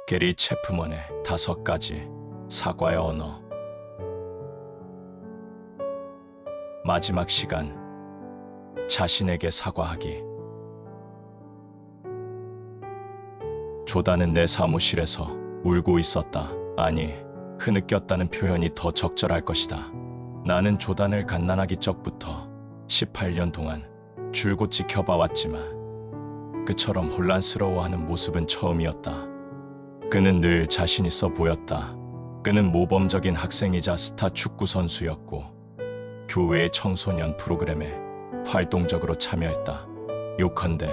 게리 체프먼의 5가지 사과의 언어. 마지막 시간. 자신에게 사과하기. 조단은 내 사무실에서 울고 있었다. 아니, 흐느꼈다는 표현이 더 적절할 것이다. 나는 조단을 갓난아기 적부터 18년 동안 줄곧 지켜봐왔지만 그처럼 혼란스러워하는 모습은 처음이었다. 그는 늘 자신 있어 보였다. 그는 모범적인 학생이자 스타 축구 선수였고 교회의 청소년 프로그램에 활동적으로 참여했다. 요컨대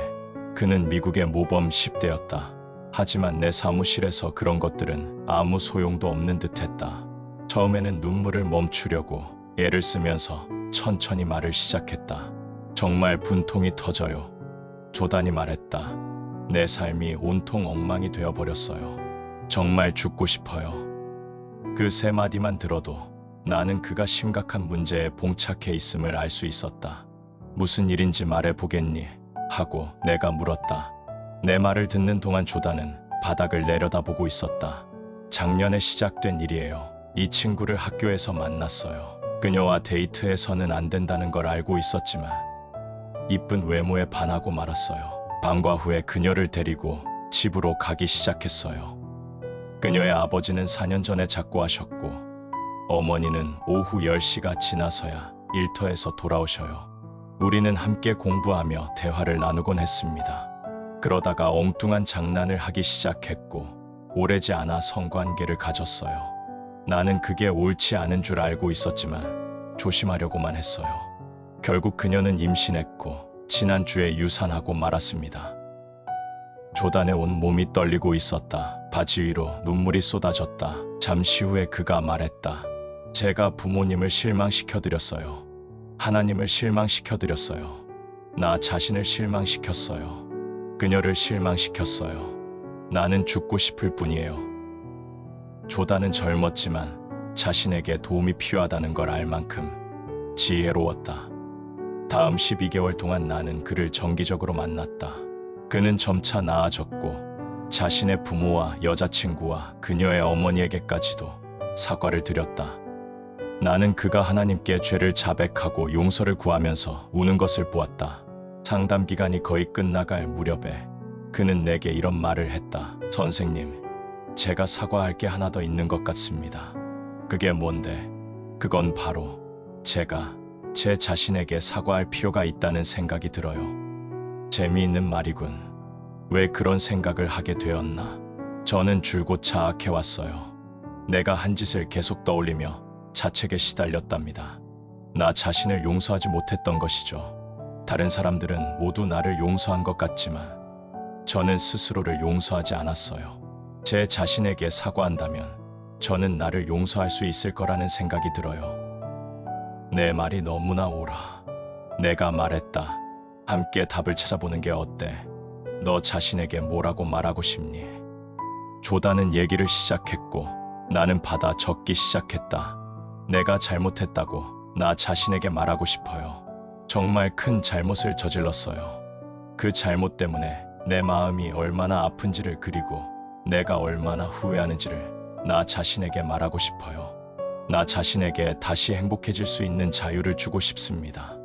그는 미국의 모범 10대였다. 하지만 내 사무실에서 그런 것들은 아무 소용도 없는 듯했다. 처음에는 눈물을 멈추려고 애를 쓰면서 천천히 말을 시작했다. 정말 분통이 터져요. 조단이 말했다. 내 삶이 온통 엉망이 되어버렸어요. 정말 죽고 싶어요. 그 세 마디만 들어도 나는 그가 심각한 문제에 봉착해 있음을 알 수 있었다. 무슨 일인지 말해보겠니? 하고 내가 물었다. 내 말을 듣는 동안 조단은 바닥을 내려다보고 있었다. 작년에 시작된 일이에요. 이 친구를 학교에서 만났어요. 그녀와 데이트해서는 안 된다는 걸 알고 있었지만 이쁜 외모에 반하고 말았어요. 방과 후에 그녀를 데리고 집으로 가기 시작했어요. 그녀의 아버지는 4년 전에 작고하셨고 어머니는 오후 10시가 지나서야 일터에서 돌아오셔요. 우리는 함께 공부하며 대화를 나누곤 했습니다. 그러다가 엉뚱한 장난을 하기 시작했고 오래지 않아 성관계를 가졌어요. 나는 그게 옳지 않은 줄 알고 있었지만 조심하려고만 했어요. 결국 그녀는 임신했고 지난주에 유산하고 말았습니다. 조단의 온 몸이 떨리고 있었다. 바지 위로 눈물이 쏟아졌다. 잠시 후에 그가 말했다. 제가 부모님을 실망시켜드렸어요. 하나님을 실망시켜드렸어요. 나 자신을 실망시켰어요. 그녀를 실망시켰어요. 나는 죽고 싶을 뿐이에요. 조단은 젊었지만 자신에게 도움이 필요하다는 걸 알 만큼 지혜로웠다. 다음 12개월 동안 나는 그를 정기적으로 만났다. 그는 점차 나아졌고 자신의 부모와 여자친구와 그녀의 어머니에게까지도 사과를 드렸다. 나는 그가 하나님께 죄를 자백하고 용서를 구하면서 우는 것을 보았다. 상담 기간이 거의 끝나갈 무렵에 그는 내게 이런 말을 했다. 선생님, 제가 사과할 게 하나 더 있는 것 같습니다. 그게 뭔데? 그건 바로 제가 제 자신에게 사과할 필요가 있다는 생각이 들어요. 재미있는 말이군. 왜 그런 생각을 하게 되었나? 저는 줄곧 자학해왔어요. 내가 한 짓을 계속 떠올리며 자책에 시달렸답니다. 나 자신을 용서하지 못했던 것이죠. 다른 사람들은 모두 나를 용서한 것 같지만 저는 스스로를 용서하지 않았어요. 제 자신에게 사과한다면 저는 나를 용서할 수 있을 거라는 생각이 들어요. 내 말이 너무나 옳아. 내가 말했다. 함께 답을 찾아보는 게 어때? 너 자신에게 뭐라고 말하고 싶니? 조단은 얘기를 시작했고 나는 받아 적기 시작했다. 내가 잘못했다고 나 자신에게 말하고 싶어요. 정말 큰 잘못을 저질렀어요. 그 잘못 때문에 내 마음이 얼마나 아픈지를 그리고 내가 얼마나 후회하는지를 나 자신에게 말하고 싶어요. 나 자신에게 다시 행복해질 수 있는 자유를 주고 싶습니다.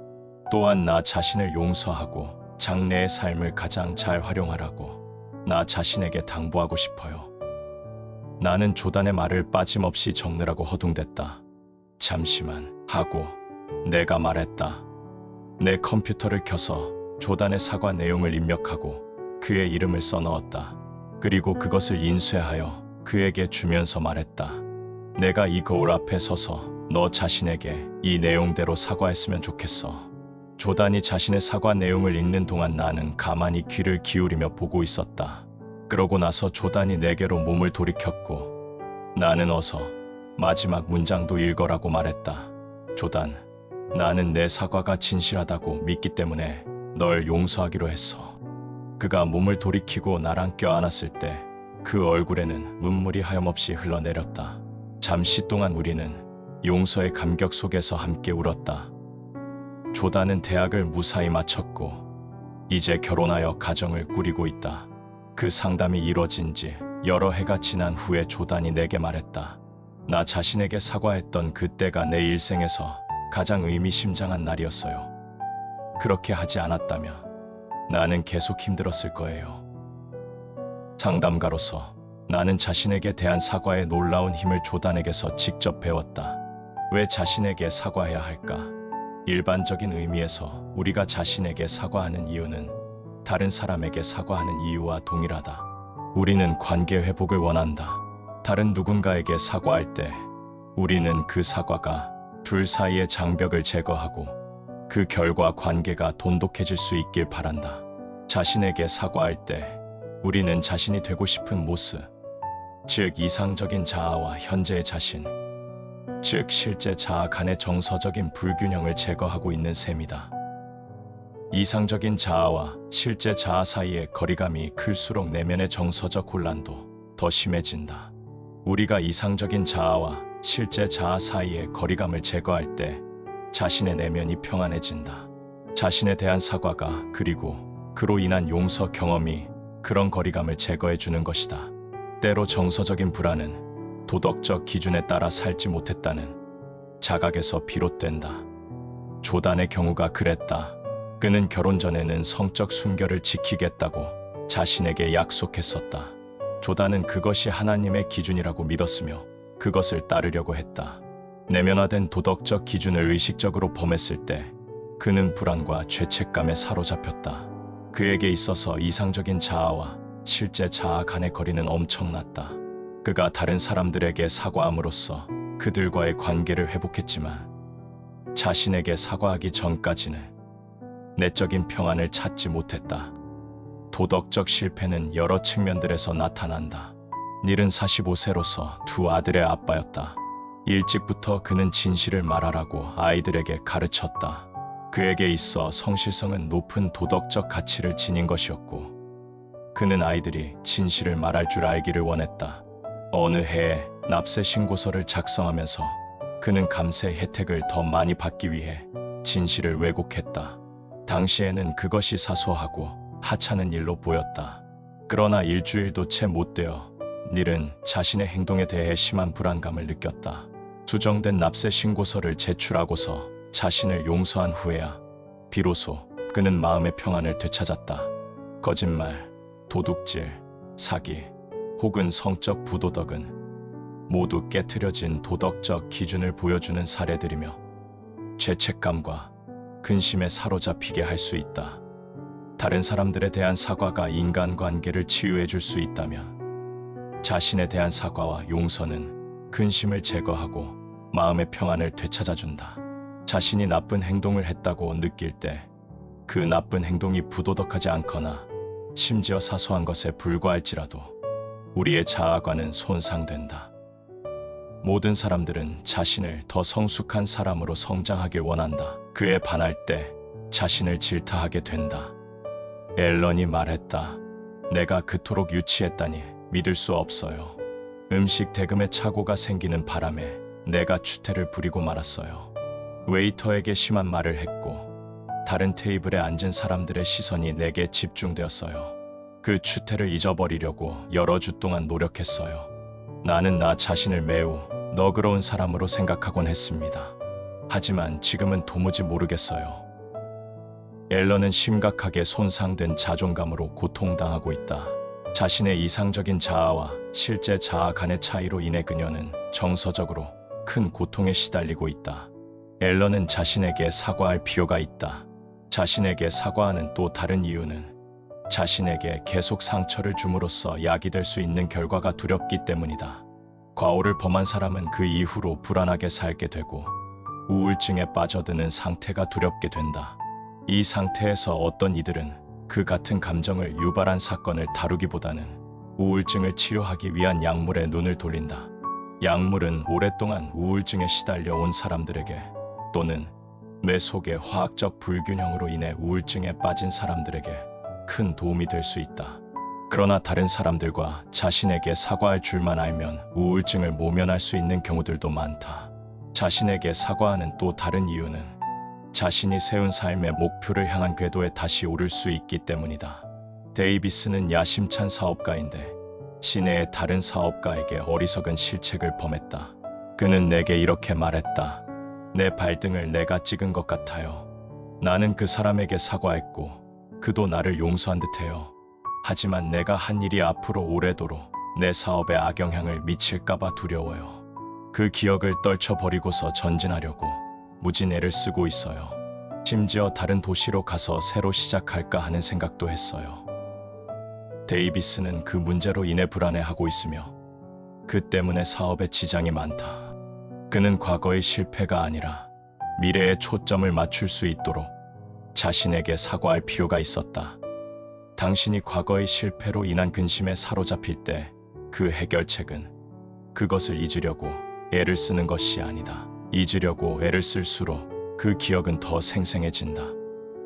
또한 나 자신을 용서하고 장래의 삶을 가장 잘 활용하라고 나 자신에게 당부하고 싶어요. 나는 조단의 말을 빠짐없이 적느라고 허둥댔다. 잠시만 하고 내가 말했다. 내 컴퓨터를 켜서 조단의 사과 내용을 입력하고 그의 이름을 써넣었다. 그리고 그것을 인쇄하여 그에게 주면서 말했다. 내가 이 거울 앞에 서서 너 자신에게 이 내용대로 사과했으면 좋겠어. 조단이 자신의 사과 내용을 읽는 동안 나는 가만히 귀를 기울이며 보고 있었다. 그러고 나서 조단이 내게로 몸을 돌이켰고 나는 어서 마지막 문장도 읽어라고 말했다. 조단, 나는 내 사과가 진실하다고 믿기 때문에 널 용서하기로 했어. 그가 몸을 돌이키고 나랑 껴안았을 때 그 얼굴에는 눈물이 하염없이 흘러내렸다. 잠시 동안 우리는 용서의 감격 속에서 함께 울었다. 조단은 대학을 무사히 마쳤고 이제 결혼하여 가정을 꾸리고 있다. 그 상담이 이뤄진 지 여러 해가 지난 후에 조단이 내게 말했다. 나 자신에게 사과했던 그때가 내 일생에서 가장 의미심장한 날이었어요. 그렇게 하지 않았다면 나는 계속 힘들었을 거예요. 상담가로서 나는 자신에게 대한 사과의 놀라운 힘을 조단에게서 직접 배웠다. 왜 자신에게 사과해야 할까? 일반적인 의미에서 우리가 자신에게 사과하는 이유는 다른 사람에게 사과하는 이유와 동일하다. 우리는 관계 회복을 원한다. 다른 누군가에게 사과할 때 우리는 그 사과가 둘 사이의 장벽을 제거하고 그 결과 관계가 돈독해질 수 있길 바란다. 자신에게 사과할 때 우리는 자신이 되고 싶은 모습, 즉 이상적인 자아와 현재의 자신, 즉 실제 자아 간의 정서적인 불균형을 제거하고 있는 셈이다. 이상적인 자아와 실제 자아 사이의 거리감이 클수록 내면의 정서적 혼란도 더 심해진다. 우리가 이상적인 자아와 실제 자아 사이의 거리감을 제거할 때 자신의 내면이 평안해진다. 자신에 대한 사과가 그리고 그로 인한 용서 경험이 그런 거리감을 제거해 주는 것이다. 때로 정서적인 불안은 도덕적 기준에 따라 살지 못했다는 자각에서 비롯된다. 조단의 경우가 그랬다. 그는 결혼 전에는 성적 순결을 지키겠다고 자신에게 약속했었다. 조단은 그것이 하나님의 기준이라고 믿었으며 그것을 따르려고 했다. 내면화된 도덕적 기준을 의식적으로 범했을 때 그는 불안과 죄책감에 사로잡혔다. 그에게 있어서 이상적인 자아와 실제 자아 간의 거리는 엄청났다. 그가 다른 사람들에게 사과함으로써 그들과의 관계를 회복했지만 자신에게 사과하기 전까지는 내적인 평안을 찾지 못했다. 도덕적 실패는 여러 측면들에서 나타난다. 닐은 45세로서 두 아들의 아빠였다. 일찍부터 그는 진실을 말하라고 아이들에게 가르쳤다. 그에게 있어 성실성은 높은 도덕적 가치를 지닌 것이었고 그는 아이들이 진실을 말할 줄 알기를 원했다. 어느 해에 납세 신고서를 작성하면서 그는 감세 혜택을 더 많이 받기 위해 진실을 왜곡했다. 당시에는 그것이 사소하고 하찮은 일로 보였다. 그러나 일주일도 채 못 되어 닐은 자신의 행동에 대해 심한 불안감을 느꼈다. 수정된 납세 신고서를 제출하고서 자신을 용서한 후에야 비로소 그는 마음의 평안을 되찾았다. 거짓말, 도둑질, 사기 혹은 성적 부도덕은 모두 깨트려진 도덕적 기준을 보여주는 사례들이며 죄책감과 근심에 사로잡히게 할 수 있다. 다른 사람들에 대한 사과가 인간관계를 치유해 줄 수 있다면 자신에 대한 사과와 용서는 근심을 제거하고 마음의 평안을 되찾아준다. 자신이 나쁜 행동을 했다고 느낄 때 그 나쁜 행동이 부도덕하지 않거나 심지어 사소한 것에 불과할지라도 우리의 자아관은 손상된다. 모든 사람들은 자신을 더 성숙한 사람으로 성장하길 원한다. 그에 반할 때 자신을 질타하게 된다. 앨런이 말했다. 내가 그토록 유치했다니 믿을 수 없어요. 음식 대금에 착오가 생기는 바람에 내가 추태를 부리고 말았어요. 웨이터에게 심한 말을 했고 다른 테이블에 앉은 사람들의 시선이 내게 집중되었어요. 그 추태를 잊어버리려고 여러 주 동안 노력했어요. 나는 나 자신을 매우 너그러운 사람으로 생각하곤 했습니다. 하지만 지금은 도무지 모르겠어요. 앨런은 심각하게 손상된 자존감으로 고통당하고 있다. 자신의 이상적인 자아와 실제 자아 간의 차이로 인해 그녀는 정서적으로 큰 고통에 시달리고 있다. 앨런은 자신에게 사과할 필요가 있다. 자신에게 사과하는 또 다른 이유는 자신에게 계속 상처를 줌으로써 약이 될 수 있는 결과가 두렵기 때문이다. 과오를 범한 사람은 그 이후로 불안하게 살게 되고 우울증에 빠져드는 상태가 두렵게 된다. 이 상태에서 어떤 이들은 그 같은 감정을 유발한 사건을 다루기보다는 우울증을 치료하기 위한 약물에 눈을 돌린다. 약물은 오랫동안 우울증에 시달려 온 사람들에게 또는 뇌 속의 화학적 불균형으로 인해 우울증에 빠진 사람들에게 큰 도움이 될 수 있다. 그러나 다른 사람들과 자신에게 사과할 줄만 알면 우울증을 모면할 수 있는 경우들도 많다. 자신에게 사과하는 또 다른 이유는 자신이 세운 삶의 목표를 향한 궤도에 다시 오를 수 있기 때문이다. 데이비스는 야심찬 사업가인데 시내의 다른 사업가에게 어리석은 실책을 범했다. 그는 내게 이렇게 말했다. 내 발등을 내가 찍은 것 같아요. 나는 그 사람에게 사과했고 그도 나를 용서한 듯해요. 하지만 내가 한 일이 앞으로 오래도록 내 사업에 악영향을 미칠까봐 두려워요. 그 기억을 떨쳐버리고서 전진하려고 무진 애를 쓰고 있어요. 심지어 다른 도시로 가서 새로 시작할까 하는 생각도 했어요. 데이비스는 그 문제로 인해 불안해하고 있으며 그 때문에 사업에 지장이 많다. 그는 과거의 실패가 아니라 미래에 초점을 맞출 수 있도록 자신에게 사과할 필요가 있었다. 당신이 과거의 실패로 인한 근심에 사로잡힐 때 그 해결책은 그것을 잊으려고 애를 쓰는 것이 아니다. 잊으려고 애를 쓸수록 그 기억은 더 생생해진다.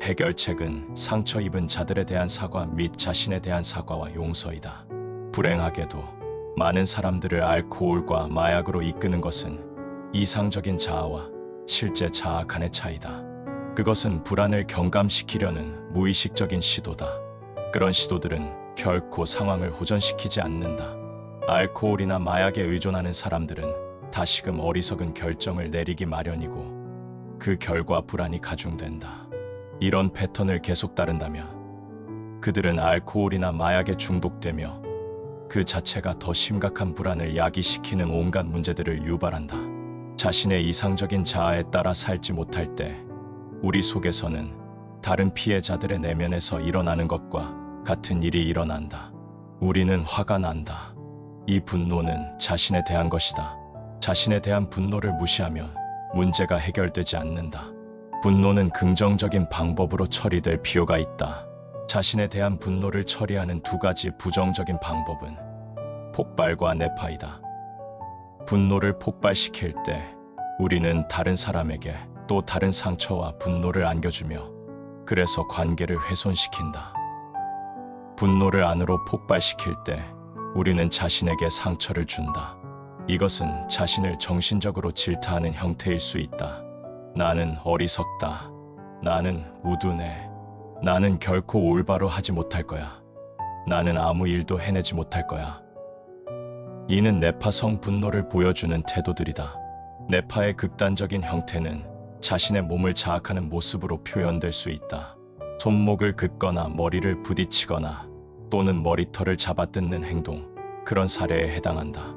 해결책은 상처 입은 자들에 대한 사과 및 자신에 대한 사과와 용서이다. 불행하게도 많은 사람들을 알코올과 마약으로 이끄는 것은 이상적인 자아와 실제 자아 간의 차이다. 그것은 불안을 경감시키려는 무의식적인 시도다. 그런 시도들은 결코 상황을 호전시키지 않는다. 알코올이나 마약에 의존하는 사람들은 다시금 어리석은 결정을 내리기 마련이고 그 결과 불안이 가중된다. 이런 패턴을 계속 따른다면 그들은 알코올이나 마약에 중독되며 그 자체가 더 심각한 불안을 야기시키는 온갖 문제들을 유발한다. 자신의 이상적인 자아에 따라 살지 못할 때 우리 속에서는 다른 피해자들의 내면에서 일어나는 것과 같은 일이 일어난다. 우리는 화가 난다. 이 분노는 자신에 대한 것이다. 자신에 대한 분노를 무시하면 문제가 해결되지 않는다. 분노는 긍정적인 방법으로 처리될 필요가 있다. 자신에 대한 분노를 처리하는 두 가지 부정적인 방법은 폭발과 내파이다. 분노를 폭발시킬 때 우리는 다른 사람에게 또 다른 상처와 분노를 안겨주며 그래서 관계를 훼손시킨다. 분노를 안으로 폭발시킬 때 우리는 자신에게 상처를 준다. 이것은 자신을 정신적으로 질타하는 형태일 수 있다. 나는 어리석다. 나는 우둔해. 나는 결코 올바로 하지 못할 거야. 나는 아무 일도 해내지 못할 거야. 이는 내파성 분노를 보여주는 태도들이다. 내파의 극단적인 형태는 자신의 몸을 자학하는 모습으로 표현될 수 있다. 손목을 긋거나 머리를 부딪히거나 또는 머리털을 잡아뜯는 행동, 그런 사례에 해당한다.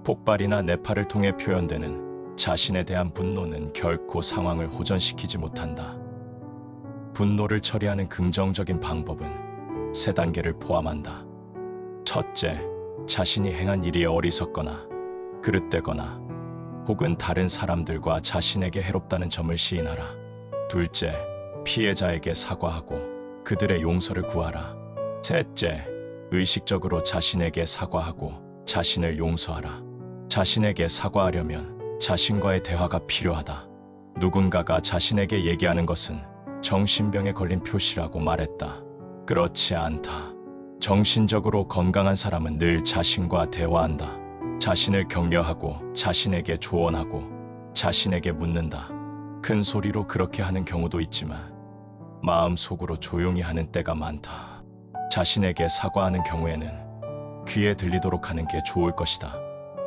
폭발이나 내파를 통해 표현되는 자신에 대한 분노는 결코 상황을 호전시키지 못한다. 분노를 처리하는 긍정적인 방법은 세 단계를 포함한다. 첫째, 자신이 행한 일이 어리석거나 그릇되거나 혹은 다른 사람들과 자신에게 해롭다는 점을 시인하라. 둘째, 피해자에게 사과하고 그들의 용서를 구하라. 셋째, 의식적으로 자신에게 사과하고 자신을 용서하라. 자신에게 사과하려면 자신과의 대화가 필요하다. 누군가가 자신에게 얘기하는 것은 정신병에 걸린 표시라고 말했다. 그렇지 않다. 정신적으로 건강한 사람은 늘 자신과 대화한다. 자신을 격려하고 자신에게 조언하고 자신에게 묻는다. 큰 소리로 그렇게 하는 경우도 있지만 마음속으로 조용히 하는 때가 많다. 자신에게 사과하는 경우에는 귀에 들리도록 하는 게 좋을 것이다.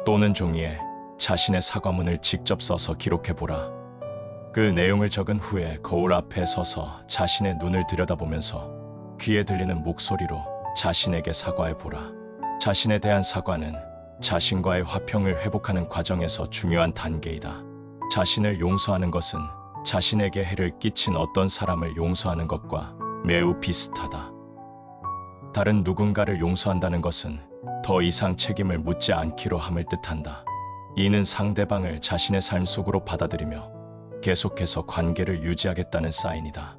또는 종이에 자신의 사과문을 직접 써서 기록해보라. 그 내용을 적은 후에 거울 앞에 서서 자신의 눈을 들여다보면서 귀에 들리는 목소리로 자신에게 사과해보라. 자신에 대한 사과는 자신과의 화평을 회복하는 과정에서 중요한 단계이다. 자신을 용서하는 것은 자신에게 해를 끼친 어떤 사람을 용서하는 것과 매우 비슷하다. 다른 누군가를 용서한다는 것은 더 이상 책임을 묻지 않기로 함을 뜻한다. 이는 상대방을 자신의 삶 속으로 받아들이며 계속해서 관계를 유지하겠다는 사인이다.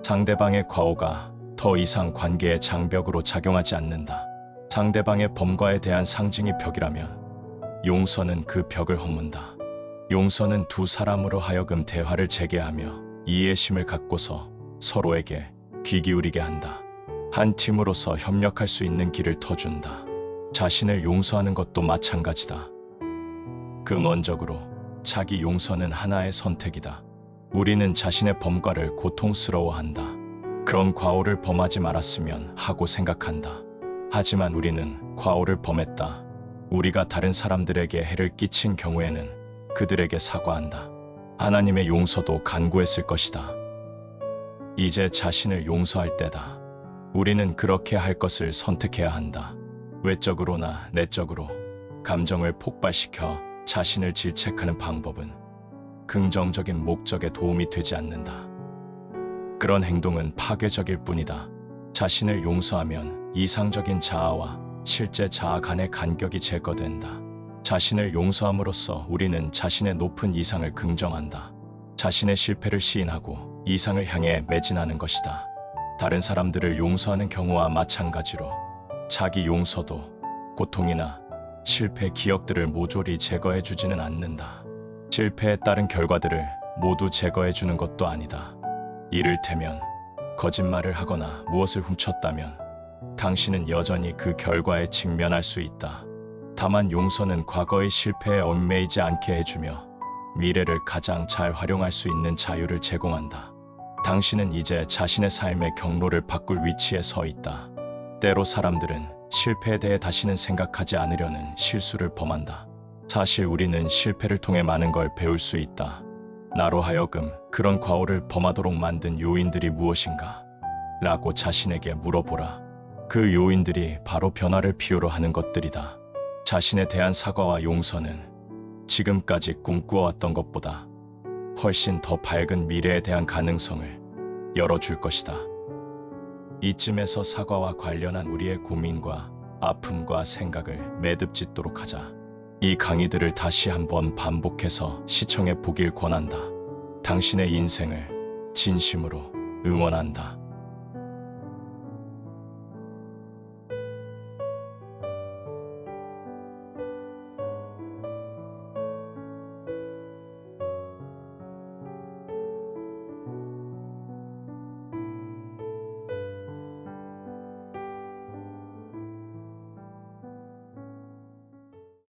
상대방의 과오가 더 이상 관계의 장벽으로 작용하지 않는다. 상대방의 범과에 대한 상징이 벽이라면 용서는 그 벽을 허문다. 용서는 두 사람으로 하여금 대화를 재개하며 이해심을 갖고서 서로에게 귀 기울이게 한다. 한 팀으로서 협력할 수 있는 길을 터준다. 자신을 용서하는 것도 마찬가지다. 근원적으로 자기 용서는 하나의 선택이다. 우리는 자신의 범과를 고통스러워한다. 그런 과오를 범하지 말았으면 하고 생각한다. 하지만 우리는 과오를 범했다. 우리가 다른 사람들에게 해를 끼친 경우에는 그들에게 사과한다. 하나님의 용서도 간구했을 것이다. 이제 자신을 용서할 때다. 우리는 그렇게 할 것을 선택해야 한다. 외적으로나 내적으로 감정을 폭발시켜 자신을 질책하는 방법은 긍정적인 목적에 도움이 되지 않는다. 그런 행동은 파괴적일 뿐이다. 자신을 용서하면 이상적인 자아와 실제 자아 간의 간격이 제거된다. 자신을 용서함으로써 우리는 자신의 높은 이상을 긍정한다. 자신의 실패를 시인하고 이상을 향해 매진하는 것이다. 다른 사람들을 용서하는 경우와 마찬가지로 자기 용서도 고통이나 실패 기억들을 모조리 제거해 주지는 않는다. 실패에 따른 결과들을 모두 제거해 주는 것도 아니다. 이를테면 거짓말을 하거나 무엇을 훔쳤다면 당신은 여전히 그 결과에 직면할 수 있다. 다만 용서는 과거의 실패에 얽매이지 않게 해주며 미래를 가장 잘 활용할 수 있는 자유를 제공한다. 당신은 이제 자신의 삶의 경로를 바꿀 위치에 서 있다. 때로 사람들은 실패에 대해 다시는 생각하지 않으려는 실수를 범한다. 사실 우리는 실패를 통해 많은 걸 배울 수 있다. 나로 하여금 그런 과오를 범하도록 만든 요인들이 무엇인가? 라고 자신에게 물어보라. 그 요인들이 바로 변화를 필요로 하는 것들이다. 자신에 대한 사과와 용서는 지금까지 꿈꾸어왔던 것보다 훨씬 더 밝은 미래에 대한 가능성을 열어줄 것이다. 이쯤에서 사과와 관련한 우리의 고민과 아픔과 생각을 매듭짓도록 하자. 이 강의들을 다시 한번 반복해서 시청해 보길 권한다. 당신의 인생을 진심으로 응원한다.